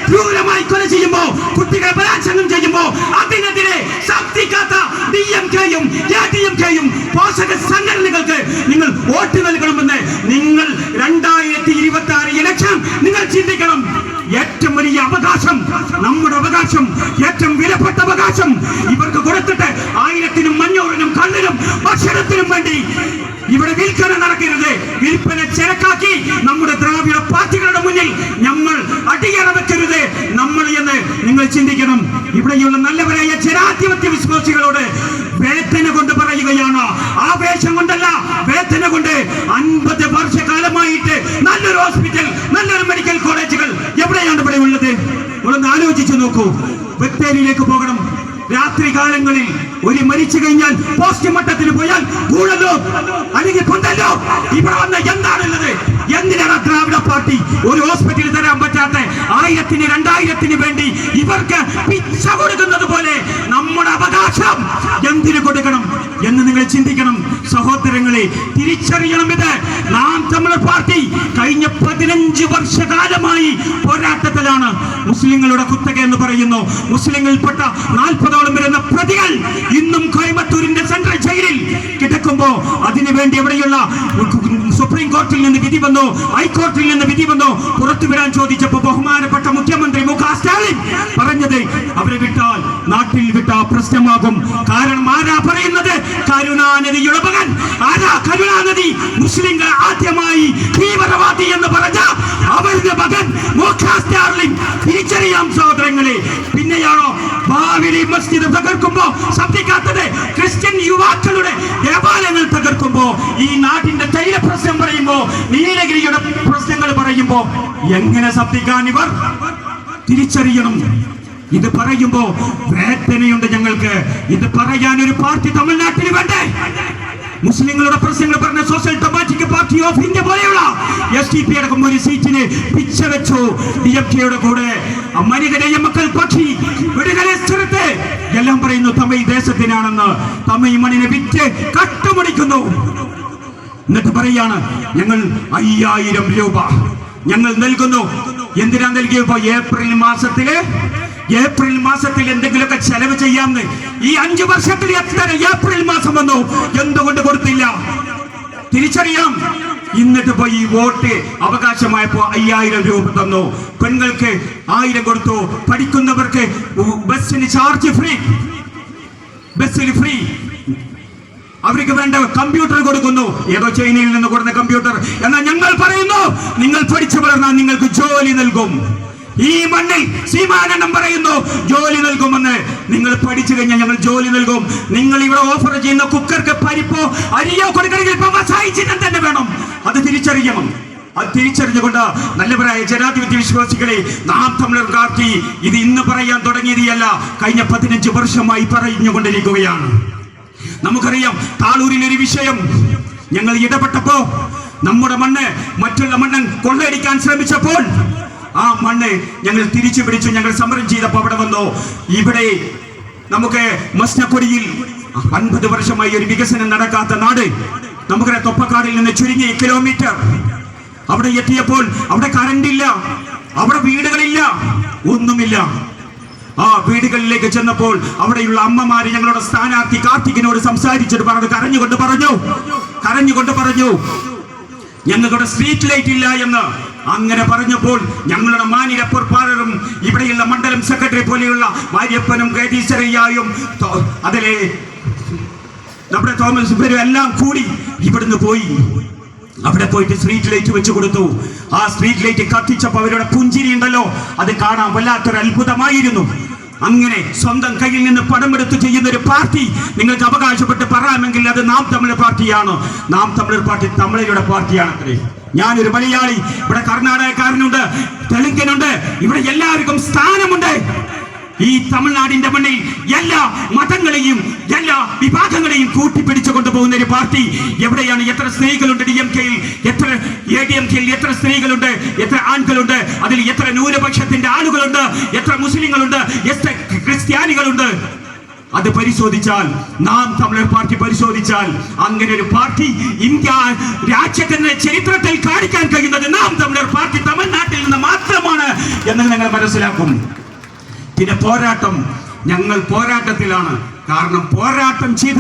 ക്രൂരമായി കൊല ചെയ്യുമ്പോ, കുട്ടികളെ ബലാത്സംഗം ചെയ്യുമ്പോ അതിനെതിരെ ശബ്ദിക്കാത്ത DMK-യും ADMK-യും പോഷക സംഘടനകൾക്ക് നിങ്ങൾ വോട്ട് നൽകണമെന്ന് നിങ്ങൾ 2026 ഇലക്ഷൻ നിങ്ങൾ ചിന്തിക്കണം. ഏറ്റവും വലിയ അവകാശം, നമ്മുടെ അവകാശം, ഏറ്റവും വിലപ്പെട്ട അവകാശം ഇവർക്ക് കൊടുത്തിട്ട് 1000-നും 500-നും കണ്ണിനും ഭക്ഷണത്തിനും വേണ്ടി ഇവിടെ വിൽപ്പന നടക്കരുത്. വിൽപ്പന ചരക്കാക്കി നമ്മുടെ ദ്രാവിഡ പാർട്ടികളുടെ മുന്നിൽ നമ്മൾ അടിയറ വെക്കരുത് നമ്മൾ എന്ന് നിങ്ങൾ ചിന്തിക്കണം. ഇവിടെയുള്ള നല്ലവരായ ജനാധിപത്യ വിശ്വാസികളോട് വേദന കൊണ്ട് പറയുകയാണ്, ആവേശം കൊണ്ടല്ല, വേദന കൊണ്ട്. 50 വർഷക്കാലമായിട്ട് നല്ലൊരു ഹോസ്പിറ്റൽ, നല്ലൊരു മെഡിക്കൽ കോളേജുകൾ എവിടെയാണ് ഇവിടെ ഉള്ളത്? നിങ്ങളൊന്ന് ആലോചിച്ചു നോക്കൂ. ബത്തേരിയിലേക്ക് പോകണം. രാത്രി കാലങ്ങളിൽ ഒരു മരിച്ചു കഴിഞ്ഞാൽ പോസ്റ്റ്മോർട്ടത്തിന് പോയാൽ കൂടല്ലോ അല്ലെങ്കിൽ കൊണ്ടല്ലോ. ഇവിടെ വന്ന എന്താണുള്ളത്? എന്തിനാണ് ദ്രാവിഡ പാർട്ടി ഒരു ഹോസ്പിറ്റലിൽ തരാൻ പറ്റാത്ത 1000-ന് 2000-ന് വേണ്ടി ഇവർക്ക് പിച്ച കൊടുക്കുന്നത് പോലെ നമ്മുടെ അവകാശം എന്തിനു കൊടുക്കണം എന്ന് നിങ്ങൾ ചിന്തിക്കണം. സഹോദരങ്ങളെ, തിരിച്ചറിയണം. ഇത് നാം തമിഴ് പാർട്ടി കഴിഞ്ഞ 15 വർഷകാലമായി പോരാട്ടത്തിലാണ്. മുസ്ലിങ്ങളുടെ കുത്തക എന്ന് പറയുന്നു. മുസ്ലിങ്ങളിൽപ്പെട്ട 40ഓളം വരുന്ന പ്രതികൾ ഇന്നും കോയമ്പത്തൂരിന്റെ സെൻട്രൽ ജയിലിൽ കിടക്കുമ്പോ അതിനുവേണ്ടി എവിടെയുള്ള സുപ്രീം കോടതിയിൽ നിന്ന് വിധി വന്നു, ഹൈക്കോടതിയിൽ നിന്ന് വിധി വന്നു, പുറത്തുവിടാൻ ചോദിച്ചപ്പോ ബഹുമാനപ്പെട്ട മുഖ്യമന്ത്രി സ്റ്റാലിൻ പറഞ്ഞത് അവരെ വിട്ടാൽ നാട്ടിൽ വിട്ടാ പ്രശ്നമാകും. കാരണം ആരാ പറയുന്നത്? കരുണാനിധിയുടെ മകൻ. ആരാ കരുണാനിധി? മുസ്ലിങ്ങൾ ആദ്യമായി തീവ്രവാദി എന്ന് പറഞ്ഞ അവരുടെ മകൻ സ്റ്റാലിൻ. തിരിച്ചറിയാം സഹോദരങ്ങളെ. പിന്നെയാണോ ബാബരി മസ്ജിദ് തകർക്കുമ്പോ ശബ്ദിക്കാത്തത്? ക്രിസ്ത്യൻ യുവാക്കളുടെ ദേവാലയങ്ങൾ തകർക്കുമ്പോ, ഈ നാട്ടിന്റെ തൈല പ്രശ്നം പറയുമ്പോ, നീലഗിരിയുടെ പ്രശ്നങ്ങൾ പറയുമ്പോ എങ്ങനെ ശബ്ദിക്കാൻ ഇവർ? തിരിച്ചറിയണം. ഇത് പറയുമ്പോ വേദനയുണ്ട് ഞങ്ങൾക്ക്. ഇത് പറയാൻ ഒരു പാർട്ടി തമിഴ്നാട്ടിൽ വേണ്ടേ? മുസ്ലിങ്ങളുടെ പ്രശ്നങ്ങൾ പറഞ്ഞ social democratic party of India പോലെയുള്ള SDP അടക്കം ഒരു സീറ്റിന് പിച്ച വെച്ചു. DMK-യുടെ കൂടെ മനിതനെയും മക്കൾ പക്ഷി വിടുതലെ സ്ഥലത്ത് എല്ലാം പറയുന്നു തമിഴ് ദേശത്തിനാണെന്ന്. തമിഴ് മണ്ണിനെ വിറ്റ് കട്ടുമുടിക്കുന്നു. എന്നിട്ട് പറയാണ് ഞങ്ങൾ 5000 രൂപ ഞങ്ങൾ നൽകുന്നു. എന്തിനാ നൽകിയപ്പോ? ഏപ്രിൽ മാസത്തിൽ എന്തെങ്കിലുമൊക്കെ ചെലവ് ചെയ്യാമെന്ന്. ഈ 5 വർഷത്തിൽ എത്ര ഏപ്രിൽ മാസം വന്നു? എന്തുകൊണ്ട് കൊടുത്തില്ല? തിരിച്ചറിയാം. എന്നിട്ട് പോയി വോട്ട് അവകാശമായപ്പോ 5000 രൂപ തന്നു. പെൺകൾക്ക് 1000 കൊടുത്തു. പഠിക്കുന്നവർക്ക് ബസ്സിന് ചാർജ് ഫ്രീ, ബസ്സിൽ ഫ്രീ. അവർക്ക് വേണ്ട കമ്പ്യൂട്ടർ കൊടുക്കുന്നു. ഏതോ ചൈനയിൽ നിന്ന് കൊടുക്കുന്ന കമ്പ്യൂട്ടർ. എന്നാൽ ഞങ്ങൾ പറയുന്നു, നിങ്ങൾ പഠിച്ചു വളർന്നാൽ നിങ്ങൾക്ക് ജോലി നൽകും. ഈ മണ്ണിൽ സീമാനന്ദം പറയുന്നു ജോലി നൽകുമെന്ന്. നിങ്ങൾ പഠിച്ചു കഴിഞ്ഞാൽ ഞങ്ങൾ ജോലി നൽകും. നിങ്ങൾ ഇവിടെ ഓഫർ ചെയ്യുന്ന കുക്കർക്ക് പരിപ്പോ അരിയോ കൊടുക്കണമെങ്കിൽ വ്യവസായ ചിഹ്നം തന്നെ വേണം. അത് തിരിച്ചറിയണം. അത് തിരിച്ചറിഞ്ഞുകൊണ്ട് നല്ലവരായ ജനാധിപത്യ വിശ്വാസികളെ, നാം തമിഴർ പാർട്ടി ഇത് ഇന്ന് പറയാൻ തുടങ്ങിയതല്ല, കഴിഞ്ഞ 15 വർഷമായി പറഞ്ഞുകൊണ്ടിരിക്കുകയാണ്. നമുക്കറിയാം, താളൂരിൽ ഒരു വിഷയം ഞങ്ങൾ ഇടപെട്ടപ്പോ നമ്മുടെ മണ്ണ് മറ്റുള്ള മണ്ണൻ കൊള്ളയടിക്കാൻ ശ്രമിച്ചപ്പോൾ ആ മണ്ണ് ഞങ്ങൾ തിരിച്ചു പിടിച്ചു. ഞങ്ങൾ സമരം ചെയ്തപ്പോൾ അവിടെ വന്നു. ഇവിടെ നമുക്ക് മസ്നക്കൊടിയിൽ 50 വർഷമായി ഒരു വികസനം നടക്കാത്ത നാട്. നമുക്കറിയാം, തൊപ്പക്കാടിൽ നിന്ന് ചുരുങ്ങിയ കിലോമീറ്റർ അവിടെ എത്തിയപ്പോൾ അവിടെ കറണ്ടില്ല, അവിടെ വീടുകളില്ല, ഒന്നുമില്ല. ആ വീടുകളിലേക്ക് ചെന്നപ്പോൾ അവിടെയുള്ള അമ്മമാര് ഞങ്ങളുടെ സ്ഥാനാർത്ഥി കാർത്തികിനോട് സംസാരിച്ചിട്ട് പറഞ്ഞു, കരഞ്ഞുകൊണ്ട് പറഞ്ഞു ഞങ്ങളുടെ സ്ട്രീറ്റ് ലൈറ്റ് ഇല്ല എന്ന്. അങ്ങനെ പറഞ്ഞപ്പോൾ ഞങ്ങളുടെ മാനിര പൊറുപ്പാളരും ഇവിടെയുള്ള മണ്ഡലം സെക്രട്ടറി പോലെയുള്ള വാര്യപ്പനും ഗൈതീശ്വരയ്യായും അതിലെ നമ്മുടെ തോമസ് ഇവരും എല്ലാം കൂടി ഇവിടുന്ന് പോയി. അവിടെ പോയിട്ട് സ്ട്രീറ്റ് ലൈറ്റ് വെച്ച് കൊടുത്തു. ആ സ്ട്രീറ്റ് ലൈറ്റ് കത്തിച്ചപ്പോൾ അവരുടെ പുഞ്ചിരി ഉണ്ടല്ലോ, അത് കാണാൻ വല്ലാത്തൊരു അത്ഭുതമായിരുന്നു. അങ്ങനെ സ്വന്തം കയ്യിൽ നിന്ന് പണമെടുത്ത് ചെയ്യുന്ന ഒരു പാർട്ടി നിങ്ങൾക്ക് അവകാശപ്പെട്ട് പറയാമെങ്കിൽ അത് നാം തമിഴ് പാർട്ടിയാണ്. നാം തമിഴ് പാർട്ടി തമിഴരുടെ പാർട്ടിയാണ്. അത്രേ. ഞാനൊരു മലയാളി, ഇവിടെ കർണാടകക്കാരനുണ്ട്, തെലുങ്കനുണ്ട്, ഇവിടെ എല്ലാവർക്കും സ്ഥാനമുണ്ട്. ഈ തമിഴ്നാടിന്റെ മണ്ണിൽ എല്ലാ മതങ്ങളെയും എല്ലാ വിഭാഗങ്ങളെയും കൂട്ടിപ്പിടിച്ചു കൊണ്ടുപോകുന്ന ഒരു പാർട്ടി എവിടെയാണ്? എത്ര സ്ത്രീകളുണ്ട് DMK-യിൽ, എത്ര ADMK-യിൽ എത്ര സ്ത്രീകളുണ്ട്, എത്ര ആൺകളുണ്ട്, അതിൽ എത്ര ന്യൂനപക്ഷത്തിന്റെ ആളുകളുണ്ട്, എത്ര മുസ്ലിങ്ങളുണ്ട്, എത്ര ക്രിസ്ത്യാനികളുണ്ട്. അത് പരിശോധിച്ചാൽ, നാം തമിഴർ പാർട്ടി പരിശോധിച്ചാൽ, അങ്ങനെ ഒരു പാർട്ടി ഇന്ത്യ രാജ്യത്തിന്റെ ചരിത്രത്തിൽ കാണിക്കാൻ കഴിയുന്നത് നാം തമിഴർ പാർട്ടി തമിഴ്നാട്ടിൽ നിന്ന് മാത്രമാണ് എന്ന് നിങ്ങൾ മനസ്സിലാക്കും. പിന്നെ പോരാട്ടം, ഞങ്ങൾ പോരാട്ടത്തിലാണ്. കാരണം പോരാട്ടം ചെയ്ത്